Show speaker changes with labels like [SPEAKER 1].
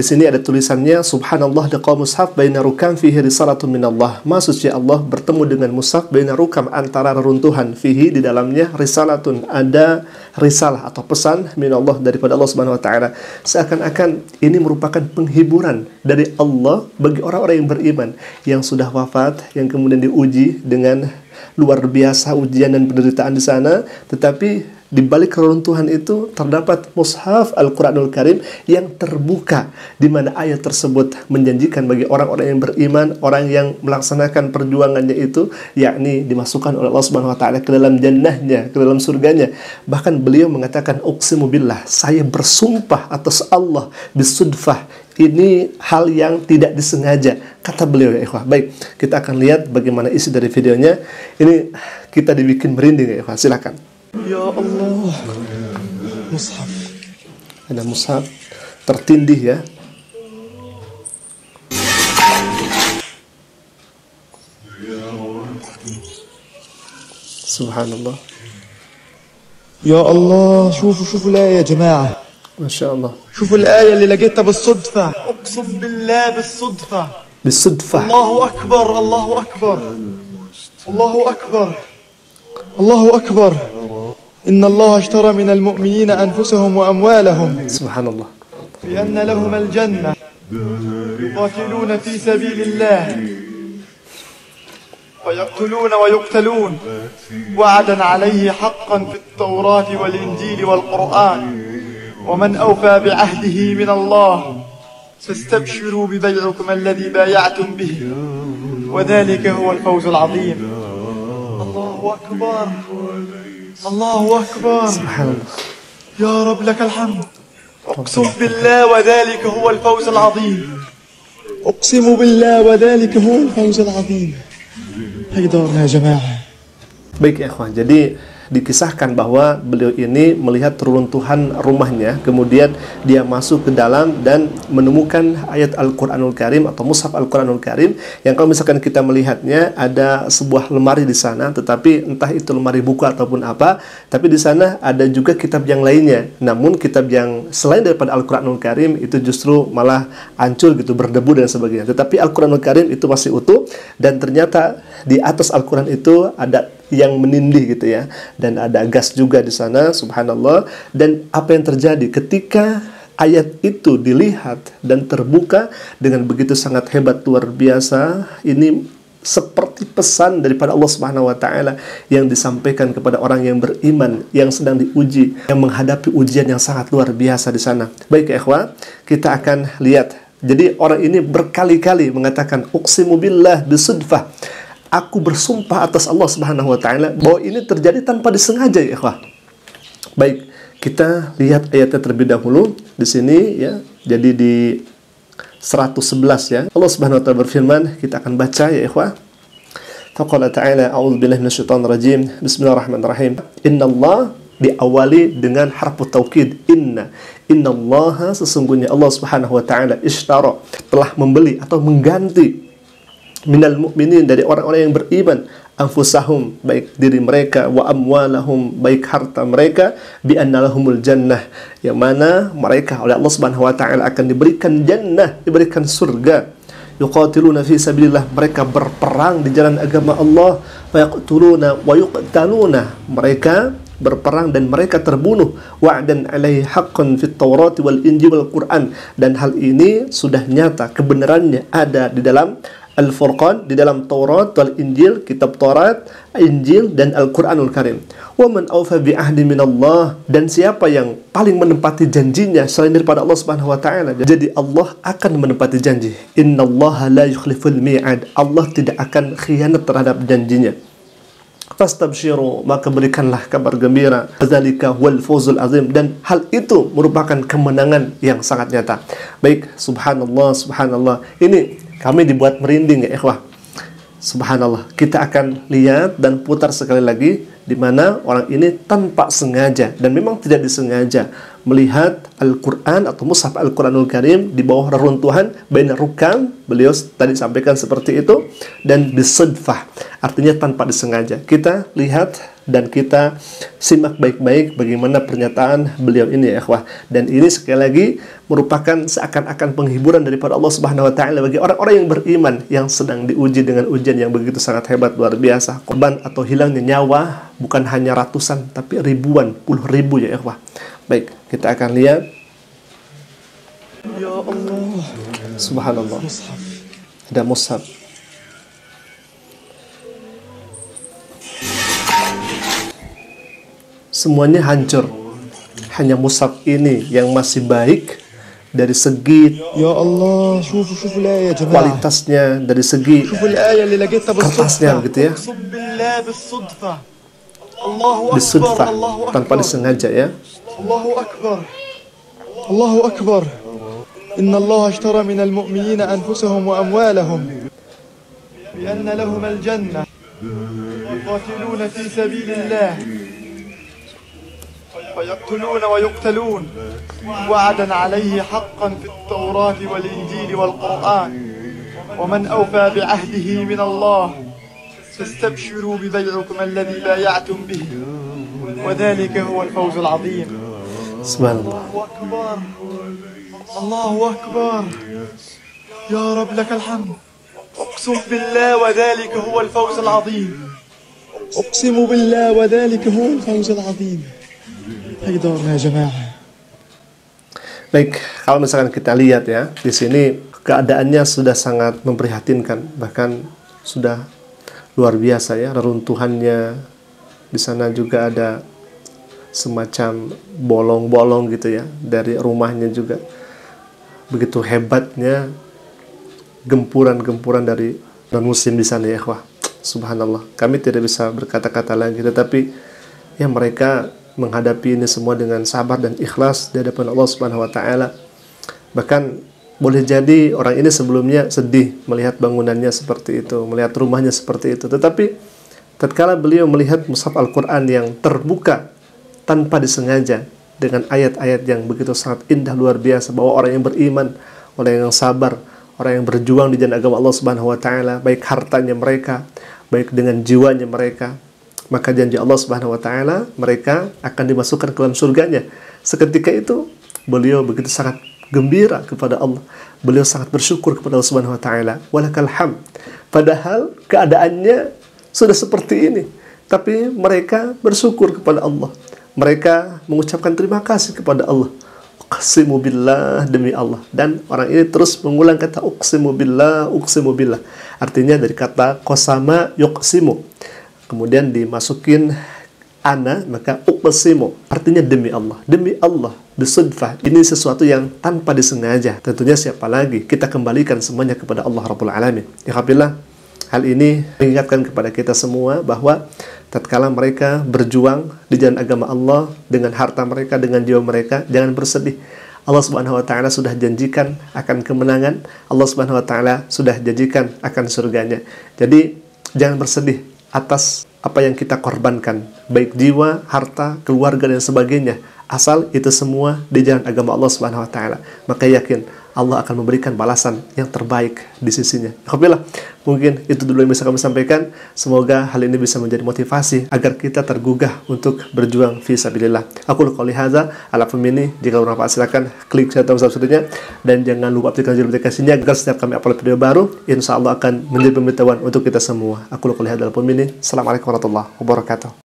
[SPEAKER 1] di sini ada tulisannya subhanallah liqa mushaf baina rukam fihi risalatun minallah. Maksudnya Allah bertemu dengan mushaf baina rukam, antara reruntuhan, fihi di dalamnya risalatun, ada risalah atau pesan minallah daripada Allah Subhanahu wa taala. Seakan-akan ini merupakan penghiburan dari Allah bagi orang-orang yang beriman yang sudah wafat, yang kemudian diuji dengan luar biasa ujian dan penderitaan di sana, tetapi di balik keruntuhan itu terdapat mushaf Al-Quranul Karim yang terbuka, di mana ayat tersebut menjanjikan bagi orang-orang yang beriman, orang yang melaksanakan perjuangannya itu, yakni dimasukkan oleh Allah Subhanahu wa taala ke dalam jannahnya, ke dalam surganya. Bahkan beliau mengatakan uqsimu billah, saya bersumpah atas Allah, bisudfah, ini hal yang tidak disengaja, kata beliau ya ikhwah. Baik, kita akan lihat bagaimana isi dari videonya. Ini kita dibikin merinding ya ikhwah, silakan.
[SPEAKER 2] Ya Allah, mushaf.
[SPEAKER 1] Ada mushaf tertindih ya. Subhanallah.
[SPEAKER 2] يا الله، شوفوا الآية يا جماعة.
[SPEAKER 1] ما شاء الله.
[SPEAKER 2] شوفوا الآية اللي لقيتها بالصدفة، أقسم بالله بالصدفة.
[SPEAKER 1] بالصدفة.
[SPEAKER 2] الله أكبر، الله أكبر، الله أكبر، الله أكبر. إن الله اشترى من المؤمنين أنفسهم وأموالهم.
[SPEAKER 1] سبحان الله.
[SPEAKER 2] بأن لهم الجنة يقاتلون في سبيل الله ويقتلون ويقتلون وعدا عليه حقا في التوراة والإنجيل والقرآن ومن أوفى بعهده من الله فاستبشروا ببيعكم الذي بايعتم به وذلك هو الفوز العظيم. الله أكبر، الله أكبر.
[SPEAKER 1] سبحان الله.
[SPEAKER 2] يا رب لك الحمد. أقسم بالله وذلك هو الفوز العظيم. أقسم بالله وذلك هو الفوز العظيم. هيدارنا يا جماعة.
[SPEAKER 1] Baik ya ikhwan, jadi dikisahkan bahwa beliau ini melihat reruntuhan rumahnya, kemudian dia masuk ke dalam dan menemukan ayat Al-Quranul Karim atau mushaf Al-Quranul Karim, yang kalau misalkan kita melihatnya ada sebuah lemari di sana, tetapi entah itu lemari buku ataupun apa, tapi di sana ada juga kitab yang lainnya. Namun kitab yang selain daripada Al-Quranul Karim itu justru malah hancur gitu, berdebu dan sebagainya. Tetapi Al-Quranul Karim itu masih utuh, dan ternyata di atas Al-Quran itu ada yang menindih gitu ya, dan ada gas juga di sana, subhanallah. Dan apa yang terjadi ketika ayat itu dilihat dan terbuka dengan begitu sangat hebat, luar biasa, ini seperti pesan daripada Allah Subhanahu wa taala yang disampaikan kepada orang yang beriman yang sedang diuji, yang menghadapi ujian yang sangat luar biasa di sana. Baik ya ikhwah, kita akan lihat. Jadi orang ini berkali-kali mengatakan uqsimu billah bisudfah, aku bersumpah atas Allah Subhanahu wa taala, bahwa ini terjadi tanpa disengaja ya ikhwah. Baik, kita lihat ayatnya terlebih dahulu di sini ya. Jadi di 111 ya. Allah Subhanahu wa taala berfirman, kita akan baca ya ikhwah. Faqala ta'ala a'udzubillahi minasyaitonir rajim. Bismillahirrahmanirrahim. Innallah, diawali dengan harfu taukid, innallaha, sesungguhnya Allah Subhanahu wa taala, ishtara, telah membeli atau mengganti, minal mu'minin, dari orang-orang yang beriman, anfusahum, baik diri mereka, wa amwalahum, baik harta mereka, bi anna lahumul jannah, yang mana mereka oleh Allah Subhanahu wa taala akan diberikan jannah, diberikan surga. Yuqatiluna fi sabilillah, mereka berperang di jalan agama Allah, wa yaqtuluna wa yuqtaluna, mereka berperang dan mereka terbunuh, wa'dan alaihi haqqan fit Taurat wal Injil wal Quran, dan hal ini sudah nyata kebenarannya ada di dalam Al-Furqan, di dalam Taurat wal Injil, kitab Taurat, Injil dan Al-Quranul Karim. Wa man awfa bi ahdi minallah, dan siapa yang paling menepati janjinya selain daripada Allah Subhanahu wa taala. Jadi Allah akan menepati janji. Innallaha la yukhliful mi'ad, Allah tidak akan khianat terhadap janjinya. Fastabshiru, maka berikanlah kabar gembira, dzalika wal fawzul azim, dan hal itu merupakan kemenangan yang sangat nyata. Baik, subhanallah, subhanallah. Ini kami dibuat merinding ya ikhwah. Subhanallah. Kita akan lihat dan putar sekali lagi, di mana orang ini tanpa sengaja dan memang tidak disengaja melihat Al-Quran atau mushaf Al-Quranul Karim di bawah reruntuhan baina rukam, beliau tadi sampaikan seperti itu, dan bisadfah, artinya tanpa disengaja. Kita lihat dan kita simak baik-baik bagaimana pernyataan beliau ini ya ikhwah. Dan ini sekali lagi merupakan seakan-akan penghiburan daripada Allah Subhanahu wa taala bagi orang-orang yang beriman yang sedang diuji dengan ujian yang begitu sangat hebat, luar biasa. Korban atau hilangnya nyawa bukan hanya ratusan tapi ribuan, puluh ribu ya ikhwah. Baik, kita akan lihat.
[SPEAKER 2] Ya Allah.
[SPEAKER 1] Subhanallah.
[SPEAKER 2] Mushaf.
[SPEAKER 1] Ada mushaf. Semuanya hancur. Hanya mushaf ini yang masih baik dari segi
[SPEAKER 2] Ya Allah, شوفوا الآية يا جماعة.
[SPEAKER 1] kualitasnya, dari segi
[SPEAKER 2] شوفوا الآية اللي لقيتها
[SPEAKER 1] kertasnya
[SPEAKER 2] بالصدفة.
[SPEAKER 1] gitu ya.
[SPEAKER 2] أقسم بالله بالصدفة. الله أكبر.
[SPEAKER 1] Bisudfah,
[SPEAKER 2] الله
[SPEAKER 1] tanpa
[SPEAKER 2] أكبر.
[SPEAKER 1] disengaja ya.
[SPEAKER 2] الله أكبر. الله أكبر. إن الله اشترى من المؤمنين أنفسهم وأموالهم بأن لهم الجنة يقاتلون في سبيل الله فيقتلون ويقتلون وعدا عليه حقا في التوراة والإنجيل والقرآن ومن أوفى بعهده من الله فاستبشروا ببيعكم الذي بايعتم به وذلك هو الفوز العظيم.
[SPEAKER 1] Subhanallah.
[SPEAKER 2] الله أكبر. الله أكبر. يا رب لك الحمد. أقسم بالله وذلك هو الفوز العظيم. أقسم بالله وذلك هو الفوز العظيم. هيدارنا يا جماعة.
[SPEAKER 1] Baik, kalau misalkan kita lihat ya, di sini keadaannya sudah sangat memprihatinkan, bahkan sudah luar biasa ya, reruntuhannya. Di sana juga ada semacam bolong-bolong gitu ya, dari rumahnya juga. Begitu hebatnya gempuran-gempuran dari non-muslim di sana ya ikhwah. Subhanallah, kami tidak bisa berkata-kata lagi, tetapi ya mereka menghadapi ini semua dengan sabar dan ikhlas di hadapan Allah Subhanahu wa taala. Bahkan boleh jadi orang ini sebelumnya sedih melihat bangunannya seperti itu, melihat rumahnya seperti itu, tetapi tatkala beliau melihat mushaf Al-Qur'an yang terbuka tanpa disengaja dengan ayat-ayat yang begitu sangat indah, luar biasa, bahwa orang yang beriman, orang yang sabar, orang yang berjuang di jalan agama Allah Subhanahu wa taala, baik hartanya mereka, baik dengan jiwanya mereka, maka janji Allah Subhanahu wa taala mereka akan dimasukkan ke dalam surganya. Seketika itu beliau begitu sangat gembira kepada Allah. Beliau sangat bersyukur kepada Allah Subhanahu wa taala. Walakal hamd. Padahal keadaannya sudah seperti ini, tapi mereka bersyukur kepada Allah. Mereka mengucapkan terima kasih kepada Allah. Uqsimu billah, demi Allah. Dan orang ini terus mengulang kata uqsimu billah, uqsimu billah. Artinya dari kata qasama yuqsimu, kemudian dimasukin ana, maka uqsimu, artinya demi Allah. Demi Allah, bisudfah. Ini sesuatu yang tanpa disengaja. Tentunya siapa lagi? Kita kembalikan semuanya kepada Allah Rabbul Alamin. Ya Alhamdulillah, hal ini mengingatkan kepada kita semua bahwa tatkala mereka berjuang di jalan agama Allah dengan harta mereka, dengan jiwa mereka, jangan bersedih. Allah Subhanahu wa taala sudah janjikan akan kemenangan. Allah Subhanahu wa taala sudah janjikan akan surganya. Jadi jangan bersedih atas apa yang kita korbankan, baik jiwa, harta, keluarga dan sebagainya. Asal itu semua di jalan agama Allah Subhanahu wa taala, maka yakin Allah akan memberikan balasan yang terbaik di sisinya. Alhamdulillah, mungkin itu dulu yang bisa kami sampaikan. Semoga hal ini bisa menjadi motivasi agar kita tergugah untuk berjuang fi sabilillah. Aku qouli hadza, ala ini jika bermanfaat silakan klik tombol subscribe-nya dan jangan lupa aktifkan lonceng notifikasinya agar setiap kami upload video baru, insya Allah akan menjadi pemberitahuan untuk kita semua. Aku qouli hadza, ala ini. Assalamualaikum warahmatullahi wabarakatuh.